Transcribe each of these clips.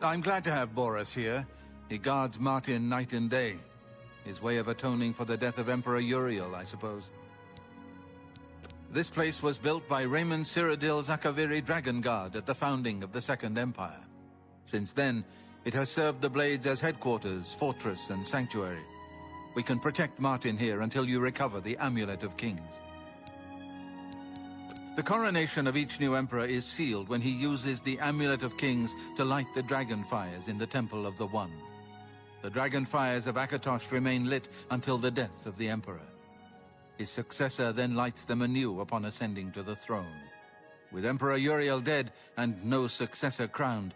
I'm glad to have Boris here. He guards Martin night and day. His way of atoning for the death of Emperor Uriel, I suppose. This place was built by Raymond Cyrodiil Zakaviri Dragon Guard at the founding of the Second Empire. Since then, it has served the Blades as headquarters, fortress, and sanctuary. We can protect Martin here until you recover the Amulet of Kings. The coronation of each new emperor is sealed when he uses the Amulet of Kings to light the dragon fires in the Temple of the One. The dragon fires of Akatosh remain lit until the death of the emperor. His successor then lights them anew upon ascending to the throne. With Emperor Uriel dead and no successor crowned,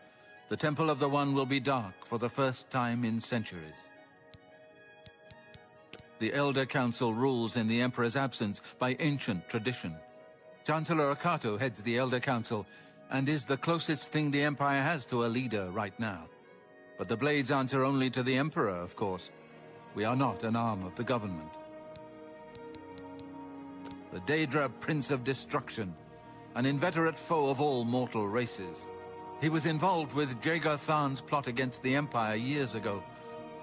the Temple of the One will be dark for the first time in centuries. The Elder Council rules in the Emperor's absence by ancient tradition. Chancellor Akato heads the Elder Council and is the closest thing the Empire has to a leader right now. But the Blades answer only to the Emperor, of course. We are not an arm of the government. The Daedra Prince of Destruction, an inveterate foe of all mortal races. He was involved with Jagar Tharn's plot against the Empire years ago.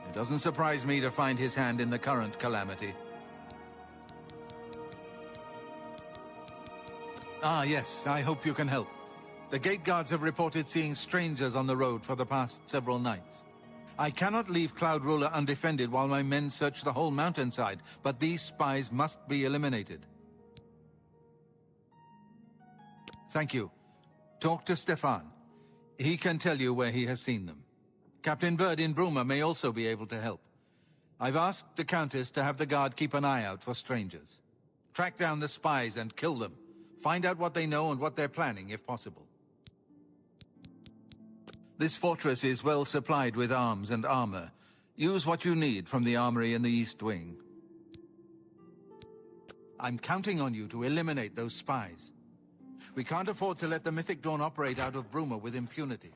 It doesn't surprise me to find his hand in the current calamity. Ah, yes, I hope you can help. The gate guards have reported seeing strangers on the road for the past several nights. I cannot leave Cloud Ruler undefended while my men search the whole mountainside, but these spies must be eliminated. Thank you. Talk to Stefan. He can tell you where he has seen them. Captain Bird in Bruma may also be able to help. I've asked the Countess to have the guard keep an eye out for strangers. Track down the spies and kill them. Find out what they know and what they're planning, if possible. This fortress is well supplied with arms and armor. Use what you need from the armory in the East Wing. I'm counting on you to eliminate those spies. We can't afford to let the Mythic Dawn operate out of Bruma with impunity.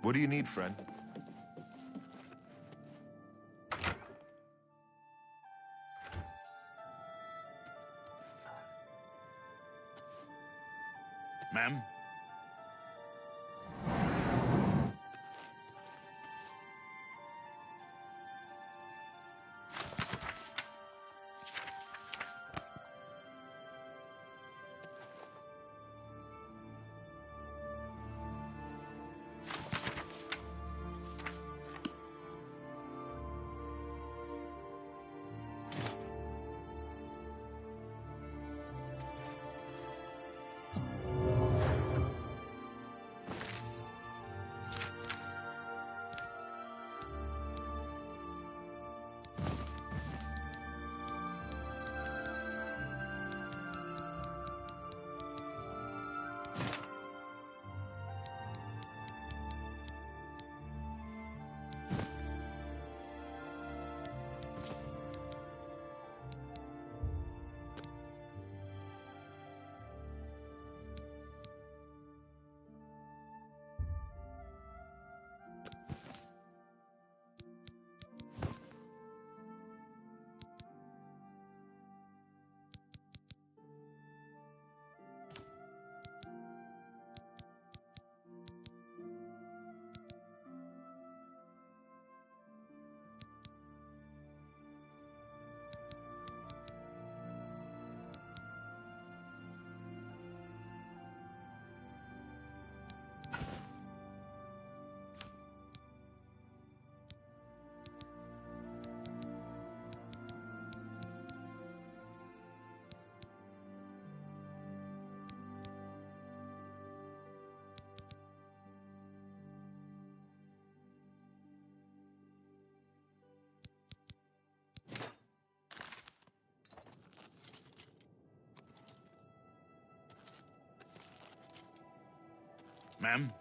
What do you need, friend? Ma'am? Ma'am?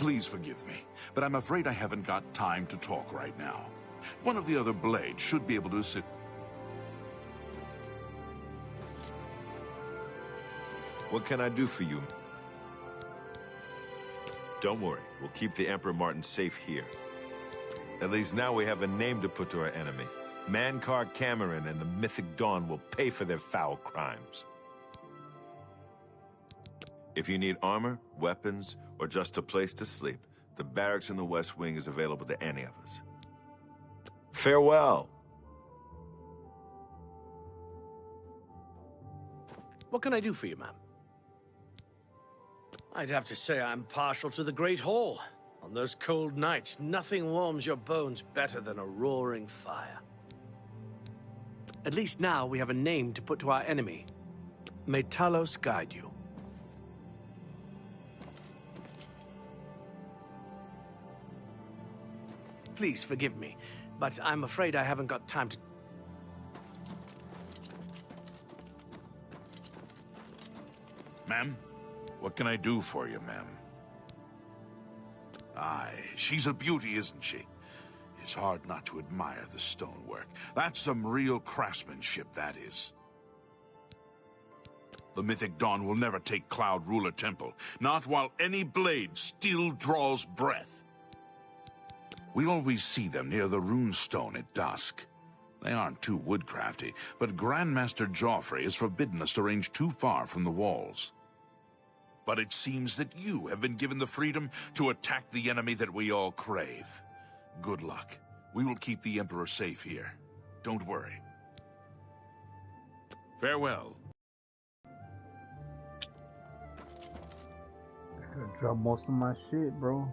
Please forgive me, but I'm afraid I haven't got time to talk right now. One of the other blades should be able to assist. What can I do for you? Don't worry, we'll keep the Emperor Martin safe here. At least now we have a name to put to our enemy. Mankar Cameron and the Mythic Dawn will pay for their foul crimes. If you need armor, weapons, or just a place to sleep, the barracks in the West Wing is available to any of us. Farewell! What can I do for you, ma'am? I'd have to say I'm partial to the Great Hall. On those cold nights, nothing warms your bones better than a roaring fire. At least now we have a name to put to our enemy. May Talos guide you. Please forgive me, but I'm afraid I haven't got time to... Ma'am? What can I do for you, ma'am? Aye, she's a beauty, isn't she? It's hard not to admire the stonework. That's some real craftsmanship, that is. The Mythic Dawn will never take Cloud Ruler Temple, not while any blade still draws breath. We always see them near the runestone at dusk. They aren't too woodcrafty, but Grandmaster Joffrey has forbidden us to range too far from the walls. But it seems that you have been given the freedom to attack the enemy that we all crave. Good luck. We will keep the Emperor safe here. Don't worry. Farewell. I gotta drop most of my shit, bro.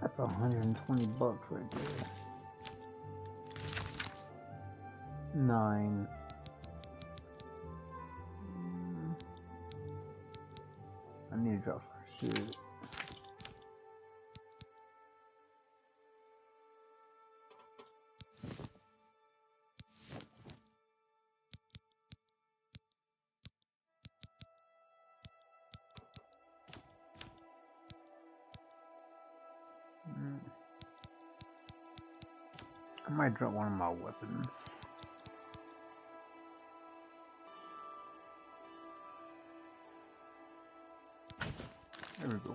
That's $120 right there. 9. I need to drop some shit. I might drop one of my weapons. There we go.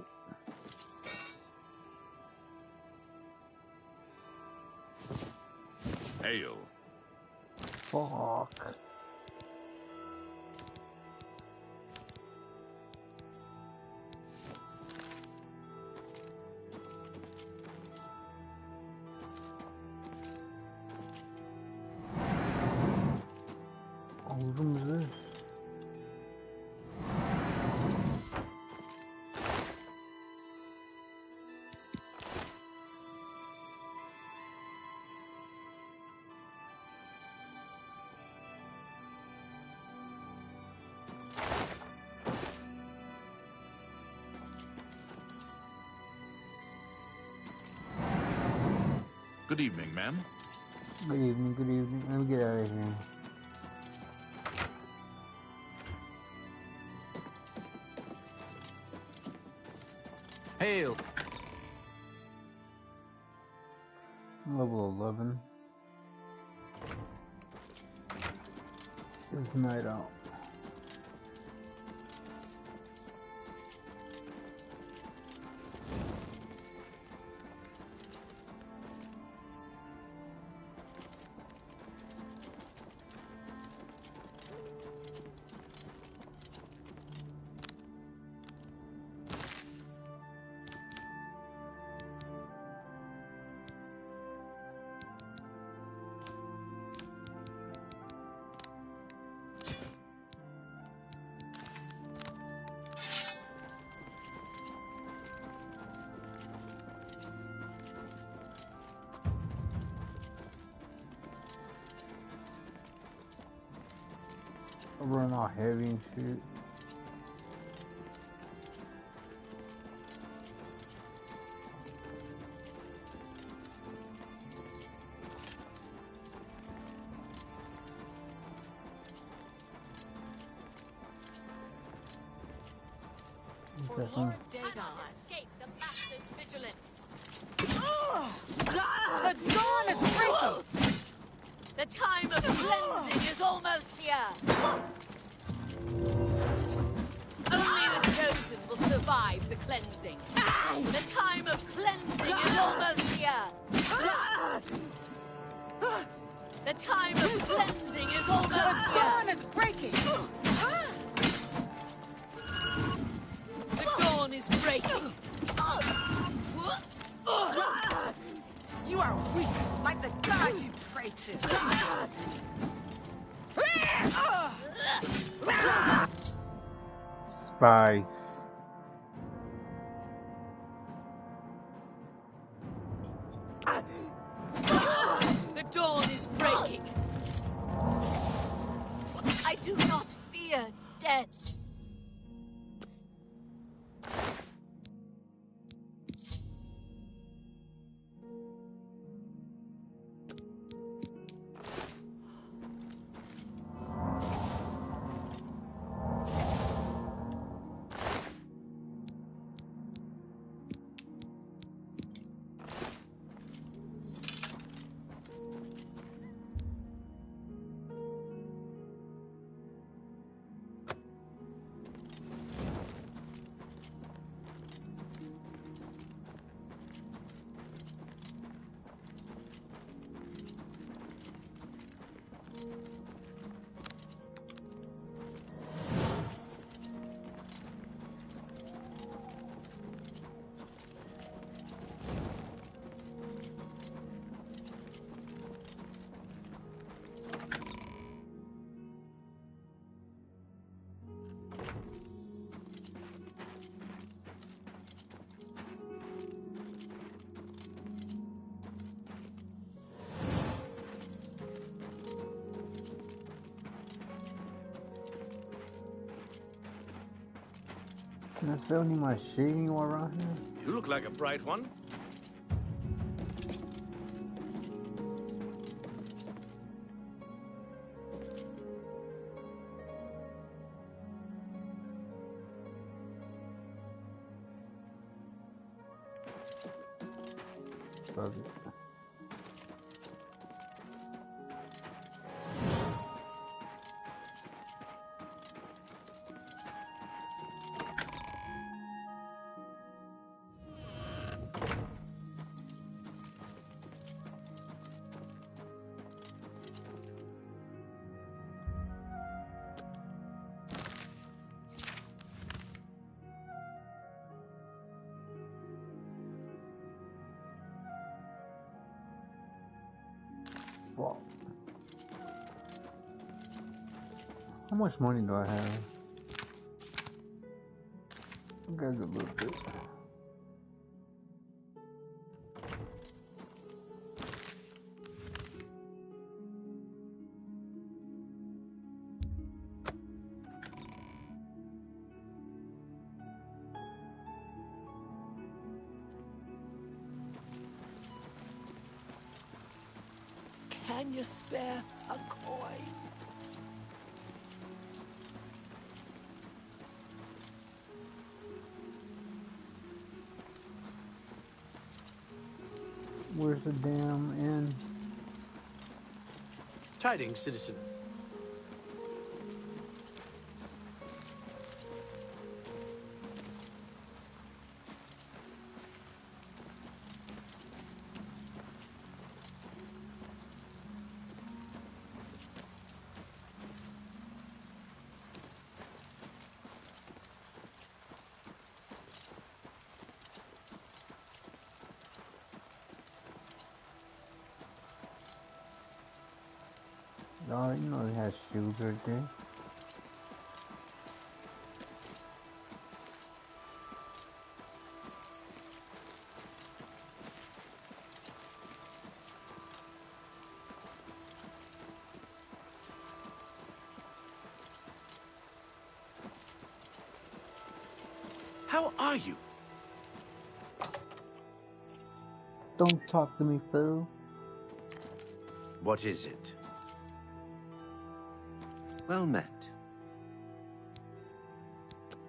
Hail. Fuck. What room is this? Good evening, ma'am. Good evening, good evening. Let me get out of here. Hail! Level 11. It's night out. I'm running all heavy and shit. Second. Cannot escape the master's vigilance. The dawn is breaking. The time of cleansing is almost here. Only the chosen will survive the cleansing. The time of cleansing is almost here. The time of cleansing is almost here. The dawn is breaking. The dawn is breaking. You are weak, like the gods you pray to. Spice. The dawn is breaking. I do not fear death. Can I sell any of my shit anywhere around here? You look like a bright one. Fuck it. Fuck. How much money do I have? I got a little bit. Can you spare a coin? Where's the damn inn? Tidings, citizen. Oh, you know it has shoes right there. How are you? Don't talk to me, fool. What is it? Well met.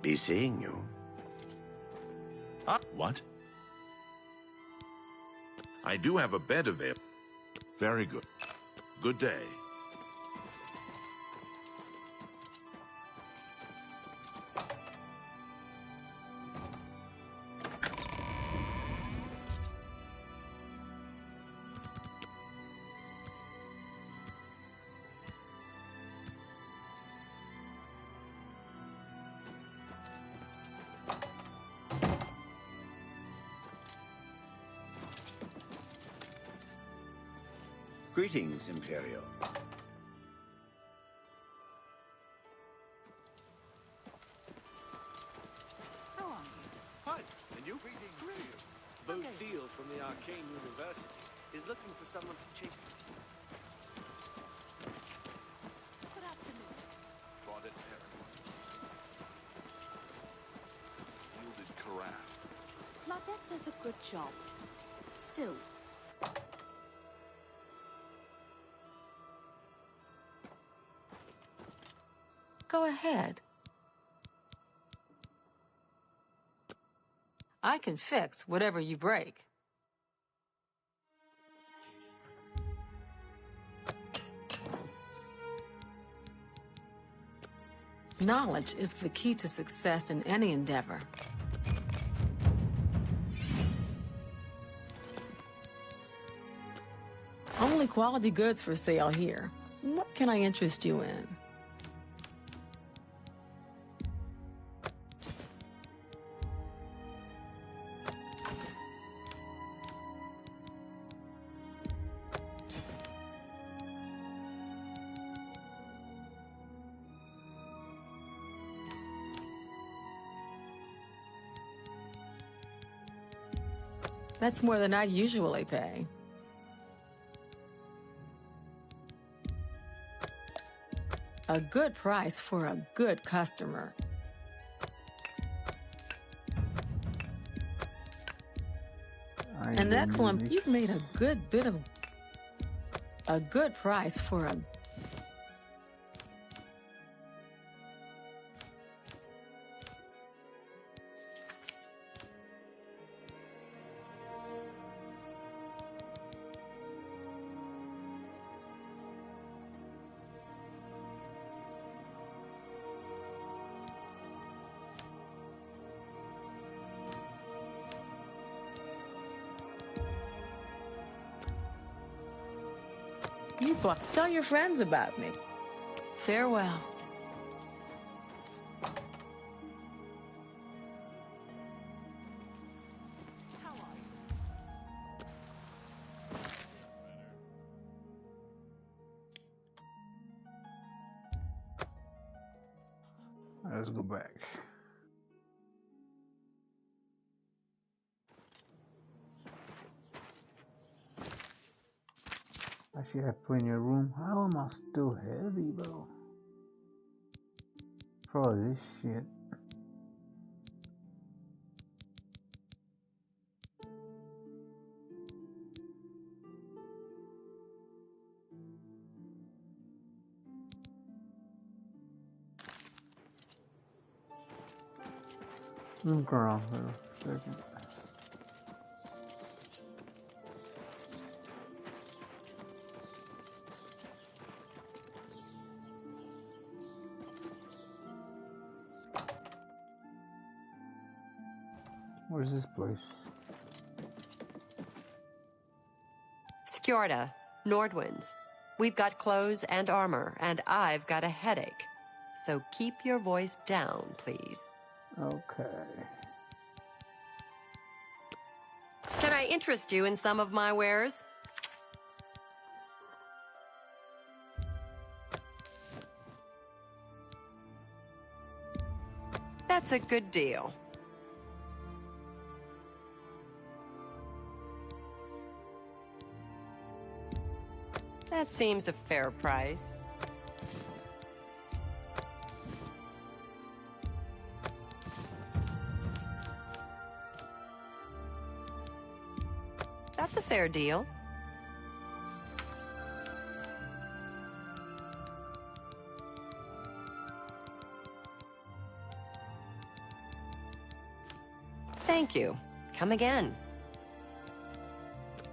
Be seeing you. What? I do have a bed available. Very good. Good day. Greetings, Imperial. How are you? Fine. And you? Greetings. Bo Thiel from the Arcane University is looking for someone to chase them. Good afternoon. Brought it there. Yielded carafe. Claudette does a good job. Still, Go ahead. I can fix whatever you break. Knowledge is the key to success in any endeavor. Only quality goods for sale here. What can I interest you in? That's more than I usually pay. A good price for a good customer. An excellent... You've made a good bit of... A good price for a... You bought... Tell your friends about me. Farewell. how are you? Let's go back. I should have plenty of room. How am I still heavy, bro? For all this shit. Look around for a second. Where's this place? Skjorda, Nordwinds. We've got clothes and armor, and I've got a headache. So keep your voice down, please. Okay. Can I interest you in some of my wares? That's a good deal. That seems a fair price. That's a fair deal. Thank you. Come again.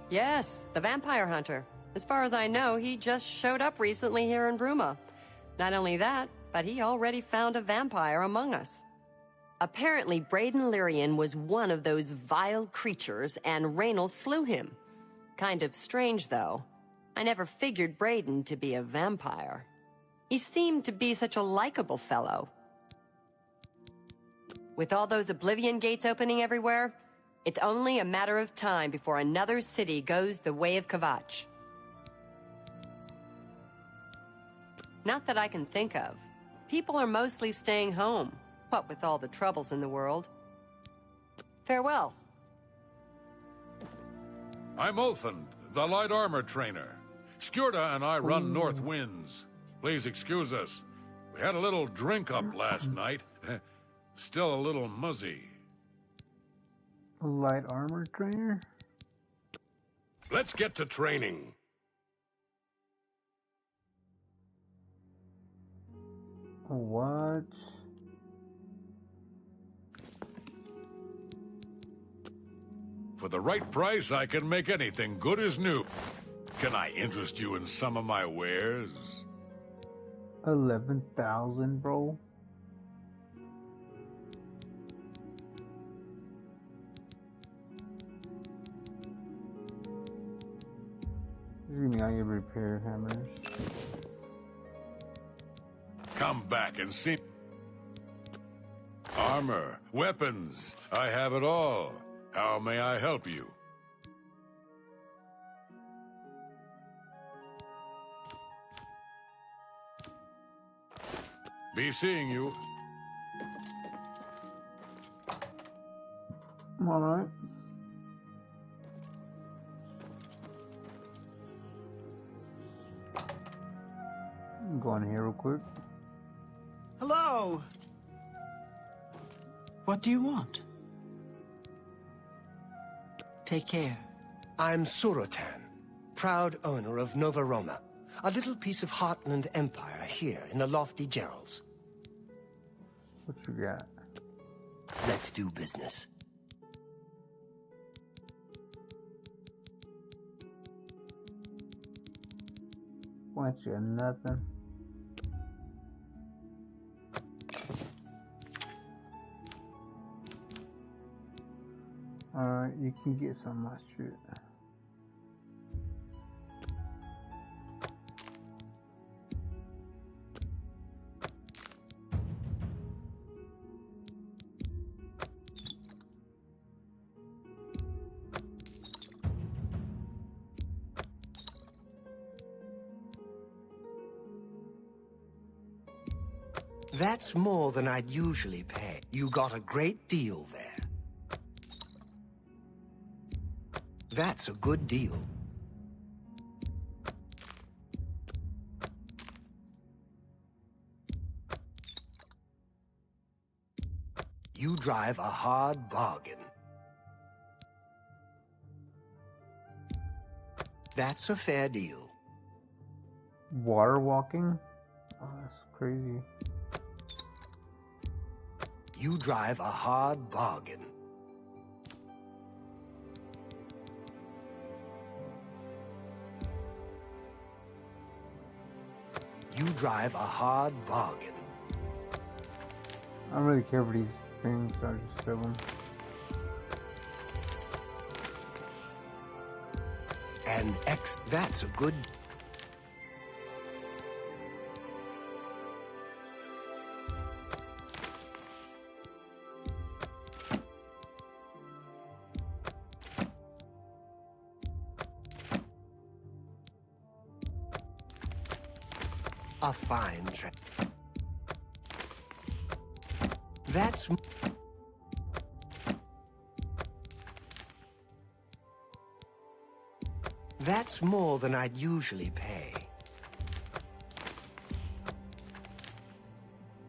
Yes, the vampire hunter. As far as I know, he just showed up recently here in Bruma. Not only that, but he already found a vampire among us. Apparently, Braden Lyrian was one of those vile creatures, and Raynal slew him. Kind of strange, though. I never figured Braden to be a vampire. He seemed to be such a likable fellow. With all those Oblivion gates opening everywhere, it's only a matter of time before another city goes the way of Kvatch. Not that I can think of. People are mostly staying home, what with all the troubles in the world. Farewell. I'm Ulfund, the light armor trainer. Skjorda and I run North Winds. Please excuse us. We had a little drink up last night. Still a little muzzy. Light armor trainer? Let's get to training. What? For the right price, I can make anything good as new. Can I interest you in some of my wares? 11,000, bro. Give me all your repair hammers. Come back and see. Armor, weapons, I have it all. How may I help you? Be seeing you. All right. Go in here real quick. Hello. What do you want? Take care. I'm Surotan, proud owner of Nova Roma, a little piece of Heartland Empire here in the lofty Gerals. What you got? Let's do business. Want you nothing. Alright, you can get some of my shit. That's more than I'd usually pay. You got a great deal there. That's a good deal. You drive a hard bargain. That's a fair deal. Water walking? Oh, that's crazy. You drive a hard bargain. You drive a hard bargain. I don't really care for these things, so I just sell them. And that's a good... A fine trip. That's more than I'd usually pay.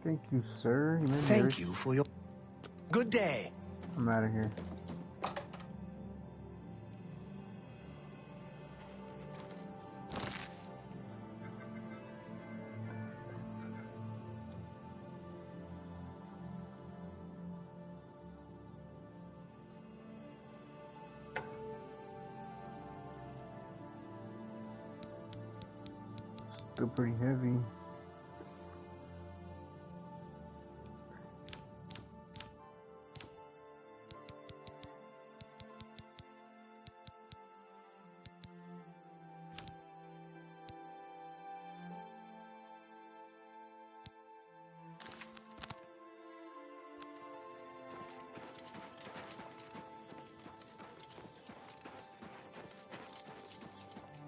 Thank you, sir. Thank you for your... Good day. I'm out of here. still pretty heavy.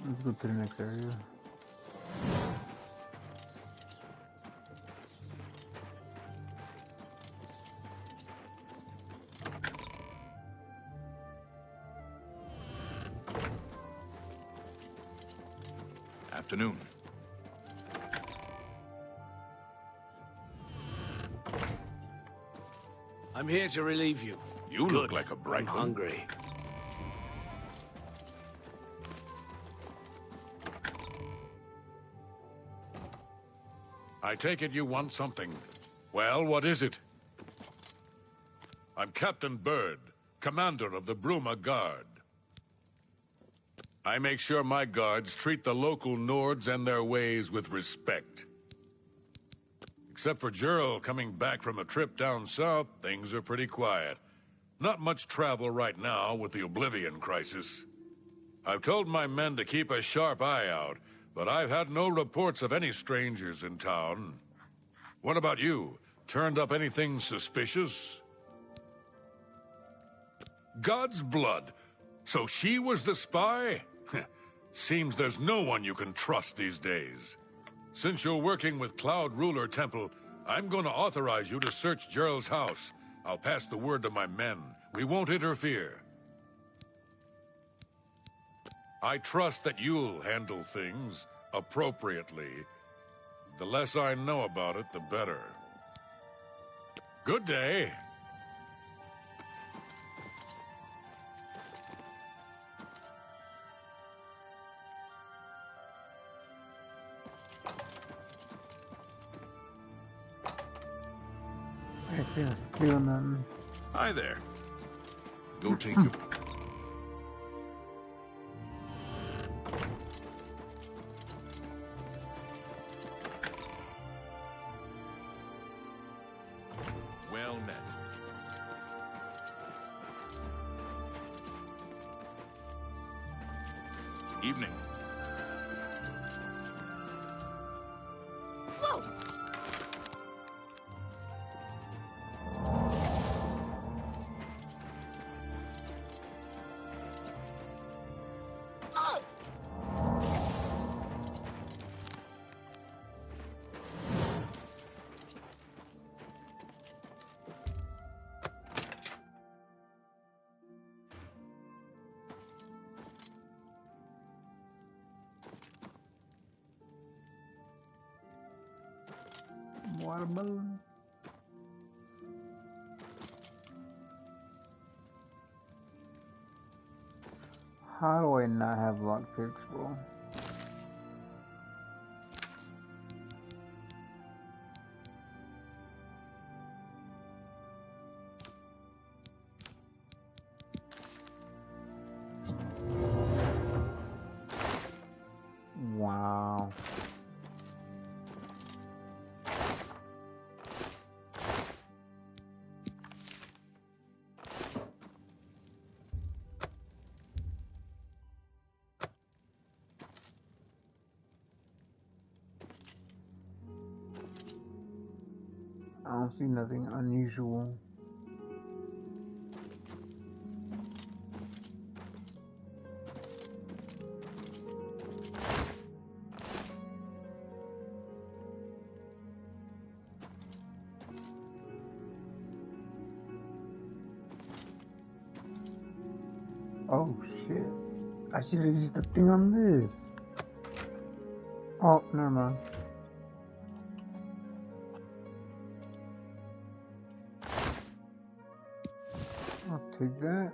Let's go to the next area. Afternoon. I'm here to relieve you. You Good. look like a bright I'm one. hungry. I take it you want something. Well, what is it? I'm Captain Bird, commander of the Bruma Guard. I make sure my guards treat the local Nords and their ways with respect. Except for Gerald coming back from a trip down south, things are pretty quiet. Not much travel right now with the Oblivion crisis. I've told my men to keep a sharp eye out, but I've had no reports of any strangers in town. What about you? Turned up anything suspicious? God's blood. So she was the spy? Seems there's no one you can trust these days. Since you're working with Cloud Ruler Temple, I'm going to authorize you to search Gerald's house. I'll pass the word to my men. We won't interfere. I trust that you'll handle things appropriately. The less I know about it, the better. Good day. I can't steal nothing. Hi there. Go take your... Well met. Evening. Whoa! Oh! Watermelon. How do I not have lockpicks, bro? Wow. I don't see nothing unusual. Oh shit. I should have used the thing on this. Oh, never mind. I'll take that.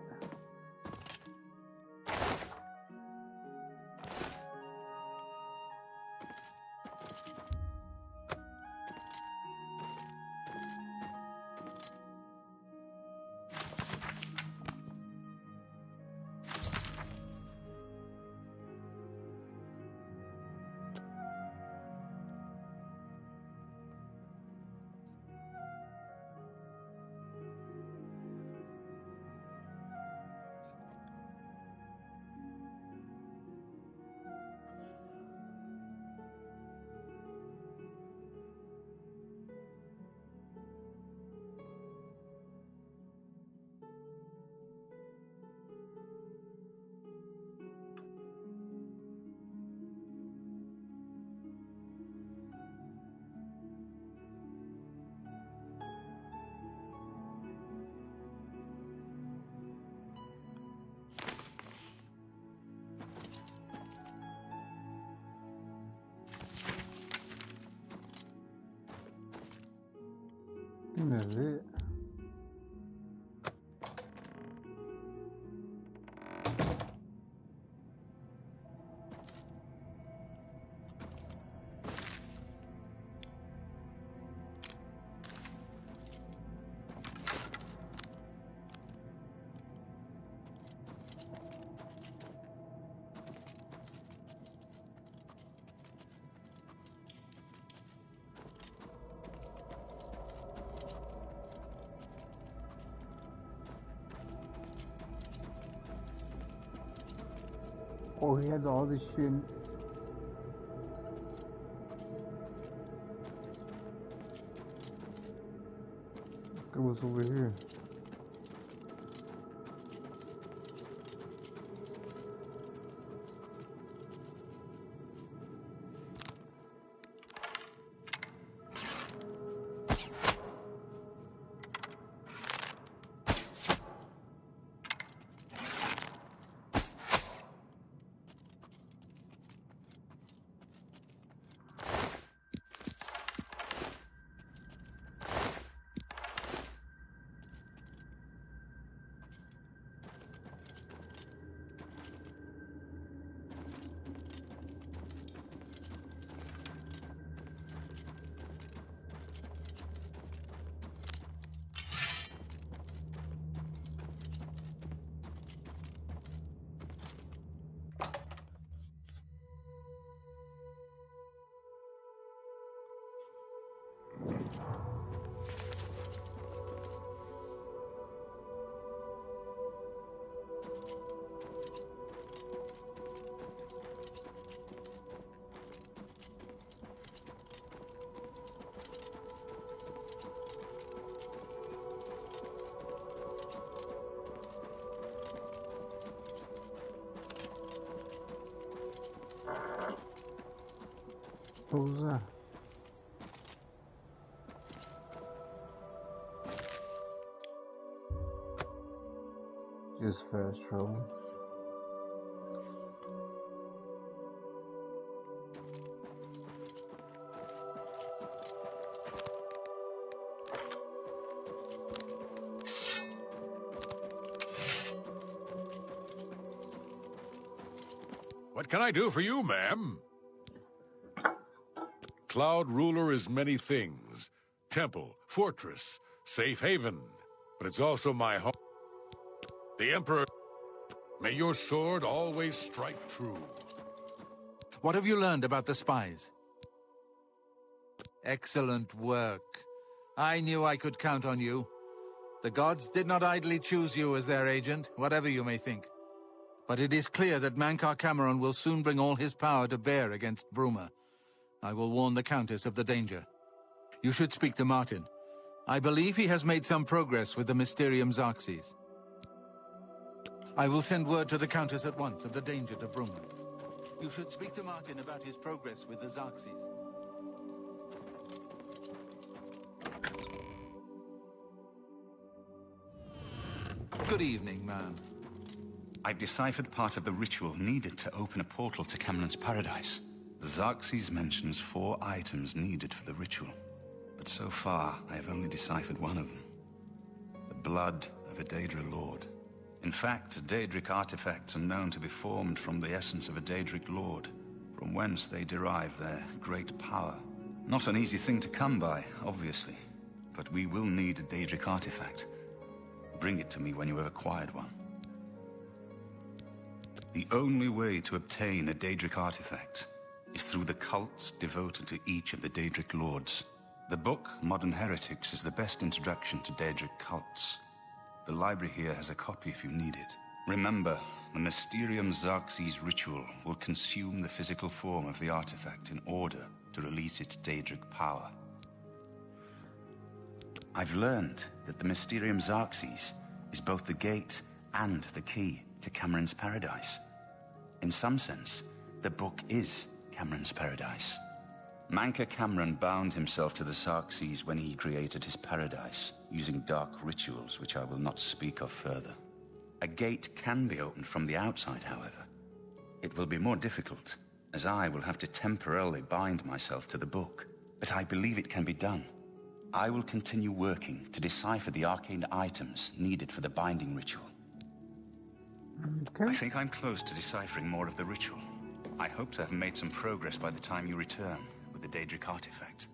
Evet. Oh, he had all this shit. Look at what's over here. What was that? Just fast travel. What can I do for you, ma'am? Cloud Ruler is many things. Temple, fortress, safe haven. But it's also my home. The Emperor... May your sword always strike true. What have you learned about the spies? Excellent work. I knew I could count on you. The gods did not idly choose you as their agent, whatever you may think. But it is clear that Mankar Cameron will soon bring all his power to bear against Bruma. I will warn the Countess of the danger. You should speak to Martin. I believe he has made some progress with the Mysterium Xarxes. I will send word to the Countess at once of the danger to Bruma. You should speak to Martin about his progress with the Xarxes. Good evening, ma'am. I've deciphered part of the ritual needed to open a portal to Cameron's paradise. The Xarxes mentions 4 items needed for the ritual, but so far I have only deciphered one of them. The blood of a Daedra Lord. In fact, Daedric artifacts are known to be formed from the essence of a Daedric Lord, from whence they derive their great power. Not an easy thing to come by, obviously, but we will need a Daedric artifact. Bring it to me when you have acquired one. The only way to obtain a Daedric artifact is through the cults devoted to each of the Daedric Lords. The book, Modern Heretics, is the best introduction to Daedric cults. The library here has a copy if you need it. Remember, the Mysterium Xarxes ritual will consume the physical form of the artifact in order to release its Daedric power. I've learned that the Mysterium Xarxes is both the gate and the key to Cameron's paradise. In some sense, the book is Cameron's paradise. Mankar Cameron bound himself to the Xarxes when he created his paradise, using dark rituals which I will not speak of further. A gate can be opened from the outside, however. It will be more difficult, as I will have to temporarily bind myself to the book, but I believe it can be done. I will continue working to decipher the arcane items needed for the binding ritual. Okay. I think I'm close to deciphering more of the ritual. I hope to have made some progress by the time you return with the Daedric artifact.